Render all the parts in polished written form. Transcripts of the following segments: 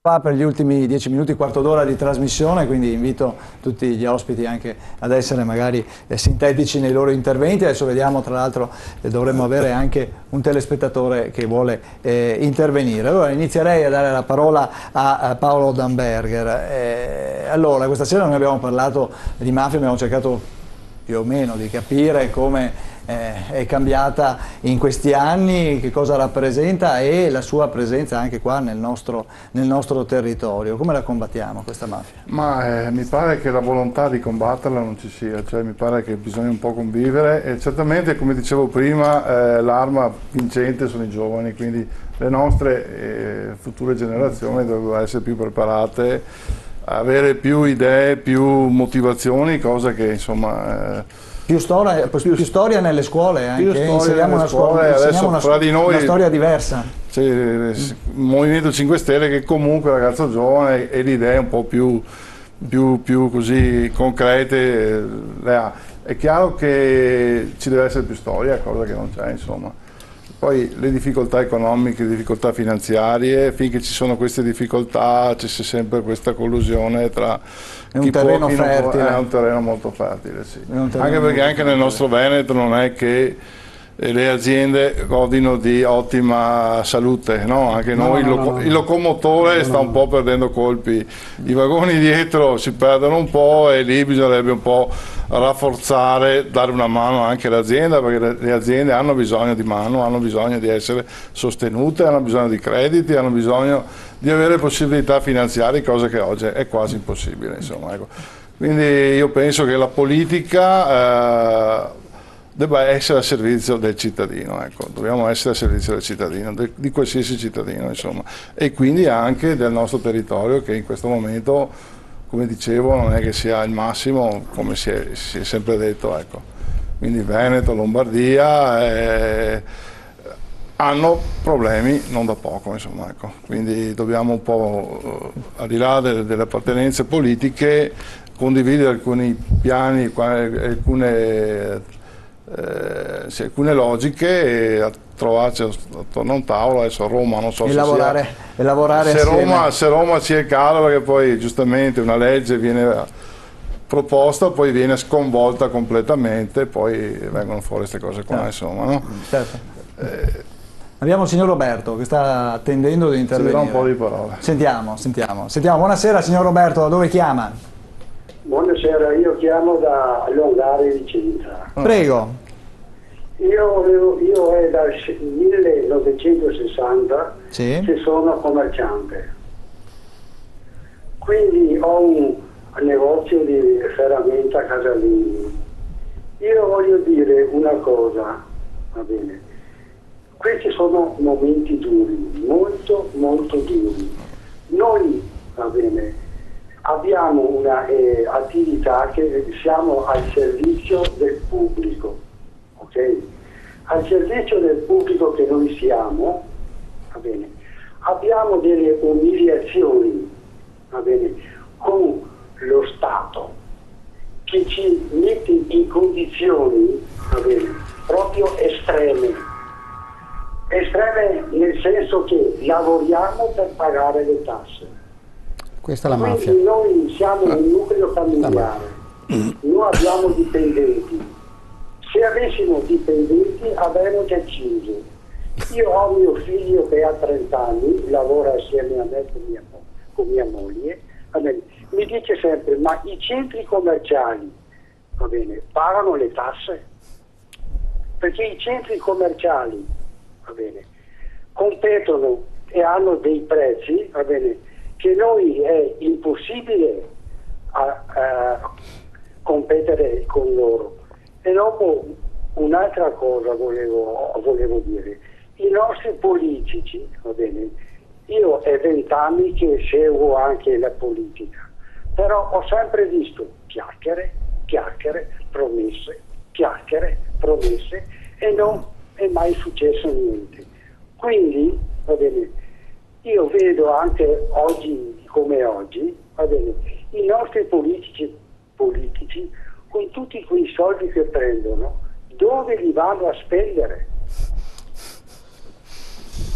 Qua per gli ultimi 10 minuti, quarto d'ora di trasmissione, quindi invito tutti gli ospiti anche ad essere magari sintetici nei loro interventi. Adesso vediamo, tra l'altro dovremmo avere anche un telespettatore che vuole intervenire. Allora inizierei a dare la parola a Paolo Damberger. Allora, questa sera noi abbiamo parlato di mafia, abbiamo cercato più o meno di capire come è cambiata in questi anni, che cosa rappresenta e la sua presenza anche qua nel nostro territorio. Come la combattiamo questa mafia? Ma mi pare che la volontà di combatterla non ci sia, cioè mi pare che bisogna un po' convivere e certamente, come dicevo prima, l'arma vincente sono i giovani, quindi le nostre future generazioni dovrebbero essere più preparate, avere più idee, più motivazioni, cosa che insomma... Più storia nelle scuole, anche. Inseriamo una scuola, adesso fra di noi una storia diversa. C'è il Movimento 5 Stelle che comunque il ragazzo giovane e le idee un po' più così concrete le ha. È chiaro che ci deve essere più storia, cosa che non c'è, insomma. Poi le difficoltà economiche, le difficoltà finanziarie, finché ci sono queste difficoltà c'è sempre questa collusione tra chi può e chi non può. È un terreno molto fertile, sì. Anche perché anche nel nostro Veneto non è che le aziende godino di ottima salute, no? Anche noi il locomotore sta un po' perdendo colpi, i vagoni dietro si perdono un po' e lì bisognerebbe un po' rafforzare, dare una mano anche all'azienda, perché le aziende hanno bisogno di mano, hanno bisogno di essere sostenute, hanno bisogno di crediti, hanno bisogno di avere possibilità finanziarie, cosa che oggi è quasi impossibile, insomma, ecco. Quindi io penso che la politica debba essere a servizio del cittadino, ecco. Dobbiamo essere a servizio del cittadino, di qualsiasi cittadino, insomma, e quindi anche del nostro territorio che in questo momento, come dicevo, non è che sia il massimo, come si è sempre detto, ecco. Quindi Veneto, Lombardia hanno problemi non da poco, insomma, ecco. Quindi dobbiamo un po', al di là delle appartenenze politiche, condividere alcuni piani, alcune logiche e trovarci attorno a un tavolo. Adesso a Roma non so lavorare se Roma ci è cara, perché poi giustamente una legge viene proposta, poi viene sconvolta completamente, poi vengono fuori queste cose qua, insomma, no? Certo. Abbiamo il signor Roberto che sta attendendo di intervenire. Si dirà un po' di parole. Sentiamo. Buonasera signor Roberto, da dove chiama? Buonasera, io chiamo da Longari Vicenza. Prego. Io è dal 1960 che sono commerciante, quindi ho un negozio di ferramenta casalinghi. Io voglio dire una cosa, va bene, questi sono momenti duri, molto duri. Noi, va bene, abbiamo una attività che siamo al servizio del pubblico, ok? Al servizio del pubblico che noi siamo, va bene, abbiamo delle umiliazioni, va bene, con lo Stato che ci mette in condizioni, va bene, proprio estreme nel senso che lavoriamo per pagare le tasse. Questa è la mafia. Quindi noi siamo un nucleo familiare, noi abbiamo dipendenti. Se avessimo dipendenti avremmo già chiuso. Io ho mio figlio che ha 30 anni, lavora assieme a me con mia moglie, mi dice sempre: ma i centri commerciali, va bene, pagano le tasse? Perché i centri commerciali, va bene, competono e hanno dei prezzi, va bene, che noi è impossibile competere con loro. E dopo un'altra cosa volevo dire, i nostri politici, va bene, io è 20 anni che seguo anche la politica, però ho sempre visto chiacchiere, promesse e non è mai successo niente. Quindi, va bene, io vedo anche oggi come oggi, va bene, i nostri politici con tutti quei soldi che prendono, dove li vanno a spendere?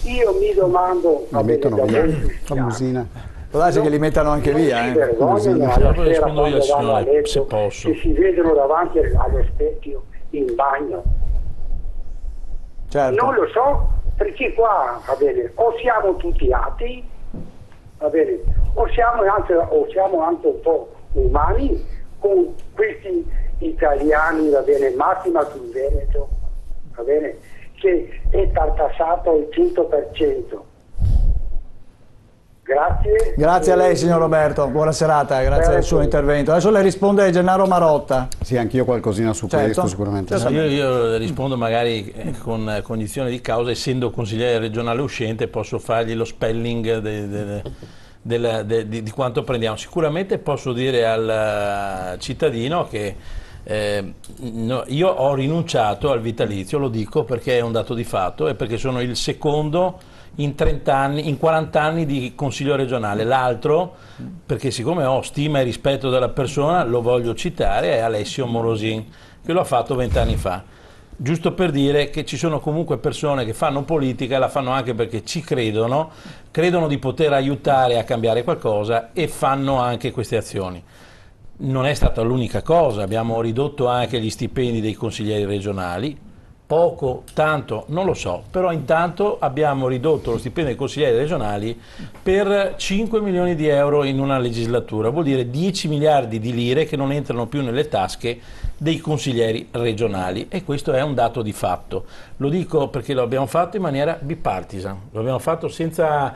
Io mi domando, la mettono via, la musina. può darsi che li mettano anche via. Si vergognano alla sera rispondo io, quando vanno a signore, letto, se posso. che si vedono davanti allo specchio in bagno. Certo. Non lo so, perché qua, va bene, o siamo tutti atei, va bene, o siamo anche un po' umani con questi italiani, va bene, massima sul Veneto, va bene, che è tartassato al 100%. Grazie. Grazie a lei signor Roberto, buona serata, grazie del suo intervento. Adesso le risponde Gennaro Marotta. Sì, anch'io qualcosina su questo sicuramente. No, io rispondo magari con cognizione di causa, essendo consigliere regionale uscente posso fargli lo spelling di quanto prendiamo. Sicuramente posso dire al cittadino che io ho rinunciato al vitalizio, lo dico perché è un dato di fatto e perché sono il secondo in 30 anni, in 40 anni di consiglio regionale. L'altro, perché siccome ho stima e rispetto della persona, lo voglio citare, è Alessio Morosin, che lo ha fatto 20 anni fa. Giusto per dire che ci sono comunque persone che fanno politica e la fanno anche perché ci credono di poter aiutare a cambiare qualcosa e fanno anche queste azioni. Non è stata l'unica cosa, abbiamo ridotto anche gli stipendi dei consiglieri regionali, poco, tanto, non lo so, però intanto abbiamo ridotto lo stipendio dei consiglieri regionali per 5 milioni di euro in una legislatura, vuol dire 10 miliardi di lire che non entrano più nelle tasche dei consiglieri regionali e questo è un dato di fatto. Lo dico perché lo abbiamo fatto in maniera bipartisan, lo abbiamo fatto senza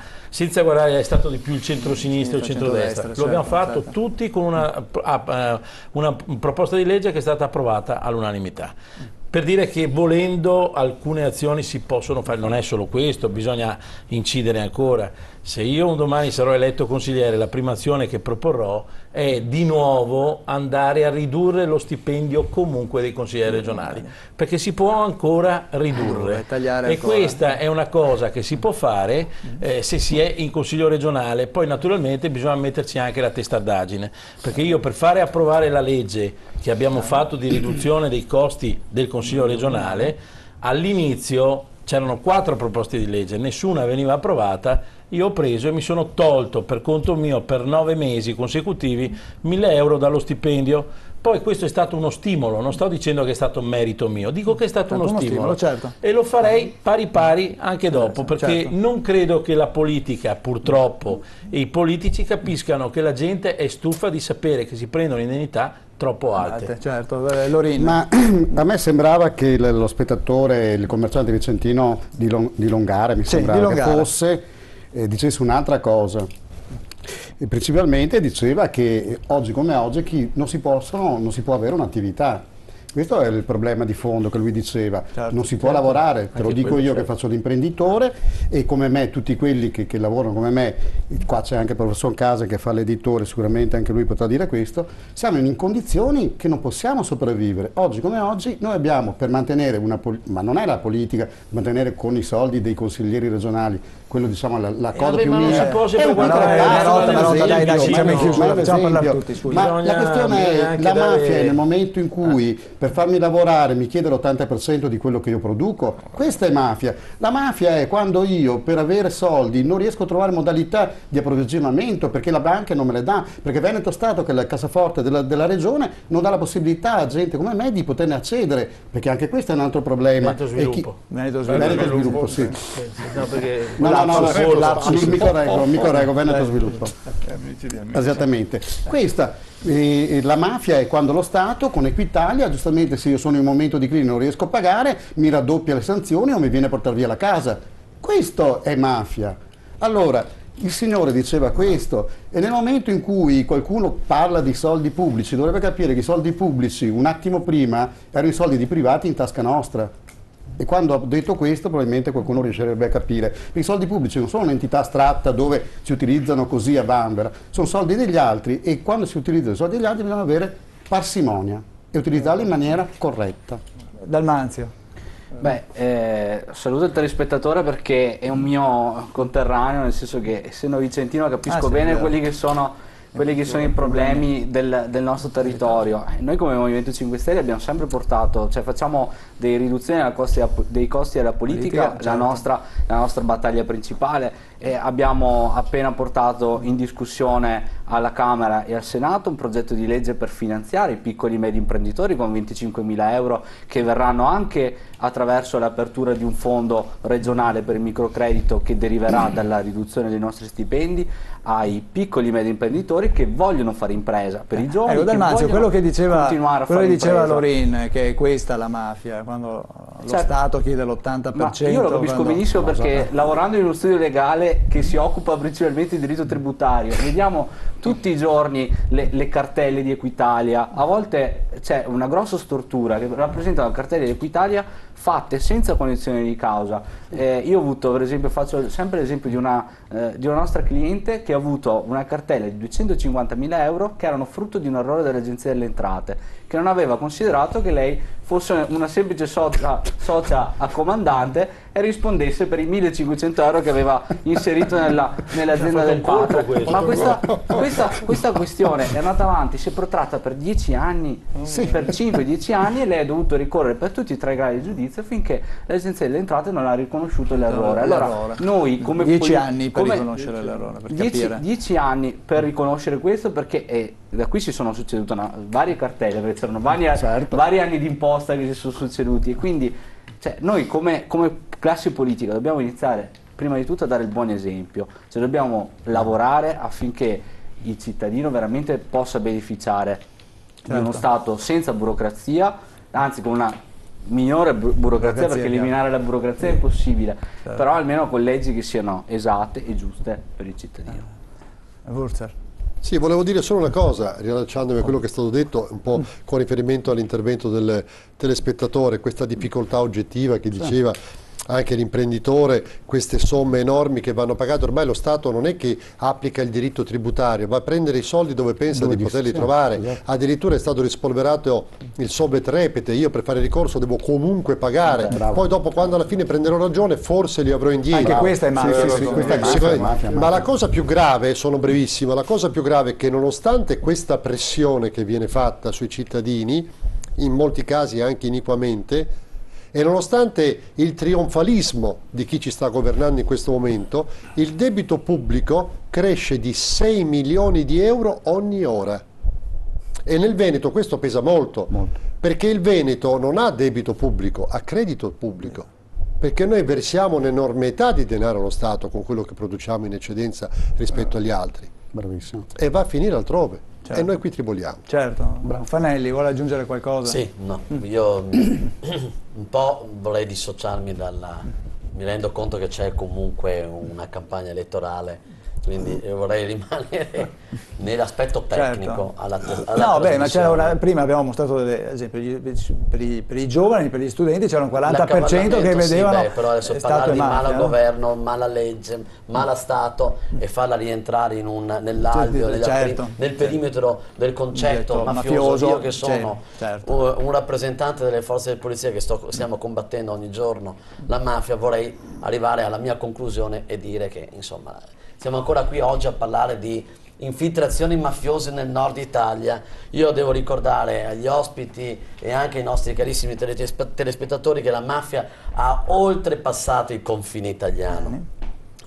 guardare è stato di più il centro-sinistra o il centrodestra, lo abbiamo fatto tutti con una proposta di legge che è stata approvata all'unanimità. Per dire che volendo alcune azioni si possono fare, non è solo questo, bisogna incidere ancora. Se io un domani sarò eletto consigliere, la prima azione che proporrò è di nuovo andare a ridurre lo stipendio comunque dei consiglieri regionali, perché si può ancora ridurre e questa è una cosa che si può fare se si è in consiglio regionale. Poi naturalmente bisogna metterci anche la testardaggine, perché io per fare approvare la legge che abbiamo fatto di riduzione dei costi del consiglio regionale, all'inizio c'erano 4 proposte di legge, nessuna veniva approvata, io ho preso e mi sono tolto per conto mio per 9 mesi consecutivi 1.000 euro dallo stipendio. Poi questo è stato uno stimolo, non sto dicendo che è stato merito mio, dico che è stato uno stimolo certo. E lo farei pari pari anche dopo, perché non credo che la politica, purtroppo, e i politici capiscano che la gente è stufa di sapere che si prendono indennità troppo alte. Certo, Lorin. Ma a me sembrava che lo spettatore, il commerciante vicentino di Longara, mi sembrava che fosse, dicesse un'altra cosa. E principalmente diceva che oggi come oggi non si può avere un'attività. Questo è il problema di fondo che lui diceva, non si può lavorare, te lo dico io che faccio l'imprenditore e come me tutti quelli che lavorano come me, qua c'è anche il professor Casa che fa l'editore, sicuramente anche lui potrà dire questo, siamo in condizioni che non possiamo sopravvivere. Oggi come oggi noi abbiamo per mantenere ma non è la politica, mantenere con i soldi dei consiglieri regionali, quello diciamo la cosa più minima. Ma la questione è la mafia nel momento in cui per farmi lavorare mi chiede l'80% di quello che io produco, questa è mafia. La mafia è quando io per avere soldi non riesco a trovare modalità di approvvigionamento perché la banca non me le dà, perché Veneto Stato, che è la cassaforte della regione, non dà la possibilità a gente come me di poterne accedere, perché anche questo è un altro problema. Veneto Sviluppo. Veneto Sviluppo, sì. Mi correggo, Veneto Sviluppo. Esattamente. Questa, la mafia è quando lo Stato con Equitalia, giustamente se io sono in un momento di crisi e non riesco a pagare, mi raddoppia le sanzioni o mi viene a portare via la casa. Questo è mafia. Allora, il signore diceva questo e nel momento in cui qualcuno parla di soldi pubblici dovrebbe capire che i soldi pubblici un attimo prima erano i soldi di privati in tasca nostra. E quando ho detto questo probabilmente qualcuno riuscirebbe a capire. Perché i soldi pubblici non sono un'entità astratta dove si utilizzano così a vanvera, sono soldi degli altri e quando si utilizzano i soldi degli altri bisogna avere parsimonia e utilizzarli in maniera corretta. Dalmanzio. Beh, saluto il telespettatore perché è un mio conterraneo, nel senso che essendo vicentino capisco bene quelli che sono quelli che sono i problemi del nostro territorio. Noi come Movimento 5 Stelle abbiamo sempre portato, cioè facciamo delle riduzioni dei costi della politica, certo. la nostra battaglia principale. Abbiamo appena portato in discussione alla Camera e al Senato un progetto di legge per finanziare i piccoli e medi imprenditori con 25.000 euro che verranno anche attraverso l'apertura di un fondo regionale per il microcredito che deriverà dalla riduzione dei nostri stipendi ai piccoli e medi imprenditori che vogliono fare impresa, per i giovani che Dalmazio, quello che diceva impresa. Lorin, che è questa la mafia, quando lo Stato chiede l'80%. Io lo capisco benissimo perché lavorando in uno studio legale che si occupa principalmente di diritto tributario, vediamo tutti i giorni le cartelle di Equitalia, a volte c'è una grossa stortura che rappresenta la cartella di Equitalia fatte senza cognizione di causa. Io ho avuto, per esempio, faccio sempre l'esempio di una nostra cliente che ha avuto una cartella di 250.000 euro che erano frutto di un errore dell'Agenzia delle Entrate, che non aveva considerato che lei fosse una semplice socia accomandante e rispondesse per i 1.500 euro che aveva inserito nell'azienda del padre. Ma questa questione è andata avanti, si è protratta per 10 anni, per 5-10 anni, e lei ha dovuto ricorrere per tutti i 3 gradi di giudizio finché l'Agenzia delle Entrate non ha riconosciuto l'errore. Allora, noi come 10 anni per riconoscere l'errore, per capire. 10 anni per riconoscere questo, perché da qui si sono succedute varie cartelle, perché c'erano vari anni di imposta che si sono succeduti, e quindi noi come classe politica dobbiamo iniziare prima di tutto a dare il buon esempio, cioè dobbiamo lavorare affinché il cittadino veramente possa beneficiare di uno Stato senza burocrazia, anzi con una minore burocrazia, perché eliminare la burocrazia è impossibile, però almeno con leggi che siano esatte e giuste per il cittadino. Wurzer. Sì, volevo dire solo una cosa, riallacciandomi a quello che è stato detto, un po' con riferimento all'intervento del telespettatore, questa difficoltà oggettiva che diceva anche l'imprenditore, queste somme enormi che vanno pagate. Ormai lo Stato non è che applica il diritto tributario, va a prendere i soldi dove pensa di poterli trovare. Addirittura è stato rispolverato il Sobet Repete, io per fare ricorso devo comunque pagare, poi dopo quando alla fine prenderò ragione forse li avrò indietro. Anche questa è mafia. Ma la cosa più grave, sono brevissimo, la cosa più grave è che nonostante questa pressione che viene fatta sui cittadini, in molti casi anche iniquamente, e nonostante il trionfalismo di chi ci sta governando in questo momento, il debito pubblico cresce di 6 milioni di euro ogni ora. E nel Veneto questo pesa molto, perché il Veneto non ha debito pubblico, ha credito pubblico. Perché noi versiamo un'enormità di denaro allo Stato con quello che produciamo in eccedenza rispetto agli altri. Bravissimo. E va a finire altrove. E noi qui triboliamo. Certo. Fanelli, vuole aggiungere qualcosa? Sì, no, io un po' vorrei dissociarmi mi rendo conto che c'è comunque una campagna elettorale, quindi vorrei rimanere nell'aspetto tecnico. Ma c'era prima abbiamo mostrato ad esempio per i giovani, per gli studenti c'era un 40% che vedevano però adesso parlare di malagoverno, mala legge, mala Stato e farla rientrare nell'alveo, nel perimetro del concetto mafioso. Io che sono un rappresentante delle forze di polizia che stiamo combattendo ogni giorno la mafia, vorrei arrivare alla mia conclusione e dire che insomma siamo ancora qui oggi a parlare di infiltrazioni mafiose nel nord Italia. Io devo ricordare agli ospiti e anche ai nostri carissimi telespettatori che la mafia ha oltrepassato il confine italiano.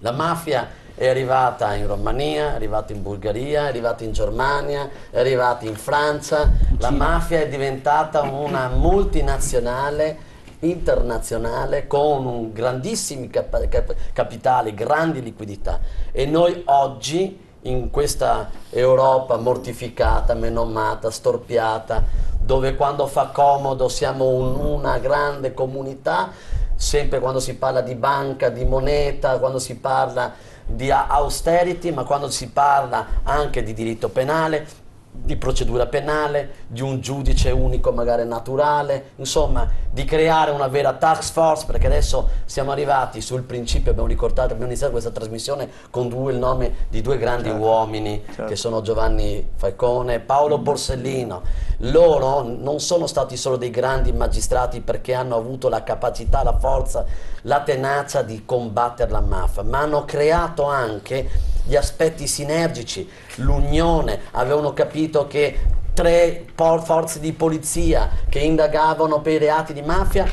La mafia è arrivata in Romania, è arrivata in Bulgaria, è arrivata in Germania, è arrivata in Francia. La mafia è diventata una multinazionale internazionale con grandissimi capitali, grandi liquidità, e noi oggi in questa Europa mortificata, menomata, storpiata, dove quando fa comodo siamo una grande comunità, sempre quando si parla di banca, di moneta, quando si parla di austerity, ma quando si parla anche di diritto penale, di procedura penale, di un giudice unico magari naturale, insomma di creare una vera task force, perché adesso siamo arrivati sul principio, abbiamo iniziato questa trasmissione con il nome di due grandi uomini che sono Giovanni Falcone e Paolo Borsellino, loro non sono stati solo dei grandi magistrati perché hanno avuto la capacità, la forza, la tenacia di combattere la mafia, ma hanno creato anche gli aspetti sinergici, l'unione, avevano capito che 3 forze di polizia che indagavano per i reati di mafia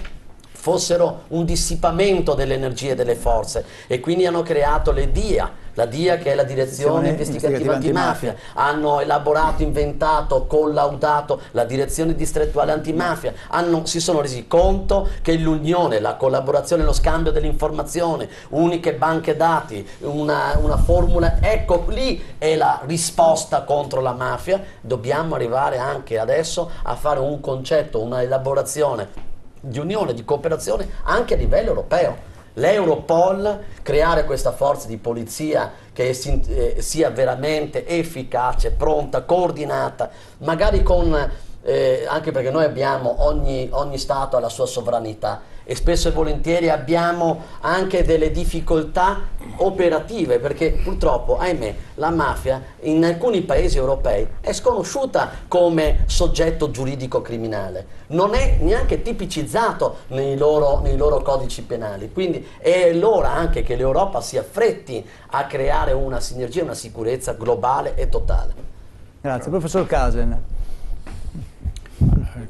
fossero un dissipamento delle energie delle forze, e quindi hanno creato le DIA, la DIA che è la Direzione Investigativa Antimafia, hanno elaborato, inventato, collaudato la Direzione Distrettuale Antimafia, si sono resi conto che l'unione, la collaborazione, lo scambio dell'informazione, uniche banche dati, una formula, ecco lì è la risposta contro la mafia. Dobbiamo arrivare anche adesso a fare un concetto, una elaborazione di unione, di cooperazione anche a livello europeo. L'Europol, creare questa forza di polizia che sia veramente efficace, pronta, coordinata, magari con anche perché noi abbiamo, ogni Stato ha la sua sovranità e spesso e volentieri abbiamo anche delle difficoltà operative, perché purtroppo, ahimè, la mafia in alcuni paesi europei è sconosciuta come soggetto giuridico criminale, non è neanche tipicizzato nei loro codici penali, quindi è l'ora anche che l'Europa si affretti a creare una sinergia, una sicurezza globale e totale. Grazie. Professor Casen.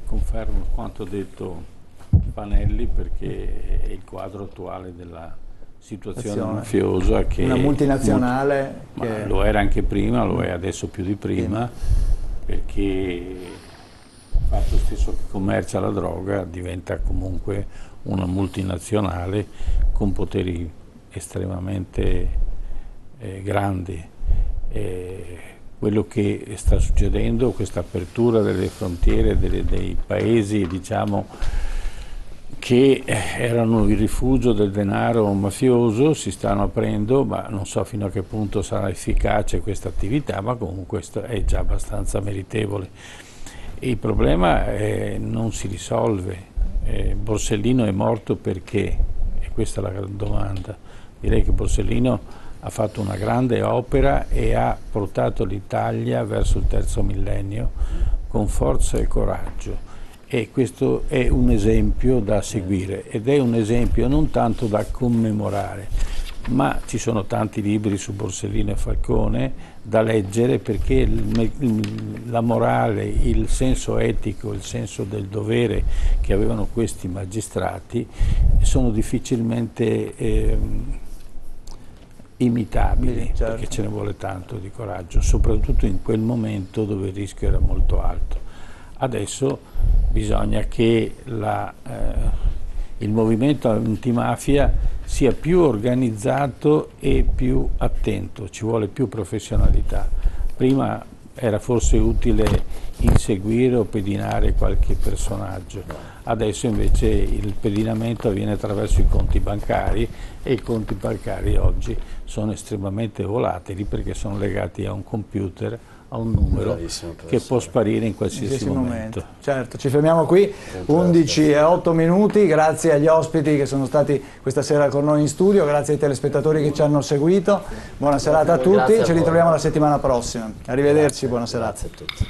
Confermo quanto detto Panelli, perché è il quadro attuale della situazione mafiosa, che una multinazionale che lo era anche prima, lo è adesso più di prima, perché il fatto stesso che commercia la droga diventa comunque una multinazionale con poteri estremamente grandi. Quello che sta succedendo, questa apertura delle frontiere dei paesi, diciamo, che erano il rifugio del denaro mafioso, si stanno aprendo, ma non so fino a che punto sarà efficace questa attività, ma comunque è già abbastanza meritevole. Il problema non si risolve. Borsellino è morto perché? E questa è la domanda. Direi che Borsellino ha fatto una grande opera e ha portato l'Italia verso il terzo millennio con forza e coraggio, e questo è un esempio da seguire, ed è un esempio non tanto da commemorare, ma ci sono tanti libri su Borsellino e Falcone da leggere, perché la morale, il senso etico, il senso del dovere che avevano questi magistrati sono difficilmente imitabili, certo, perché ce ne vuole tanto di coraggio, soprattutto in quel momento dove il rischio era molto alto. Adesso bisogna che il movimento antimafia sia più organizzato e più attento, ci vuole più professionalità. Prima era forse utile inseguire o pedinare qualche personaggio, adesso invece il pedinamento avviene attraverso i conti bancari, e i conti bancari oggi sono estremamente volatili perché sono legati a un computer, a un numero che può sparire in qualsiasi momento. Certo, ci fermiamo qui, 11:08, grazie agli ospiti che sono stati questa sera con noi in studio, grazie ai telespettatori che ci hanno seguito, buona serata a tutti, ci ritroviamo la settimana prossima, arrivederci, buona serata. Grazie a tutti.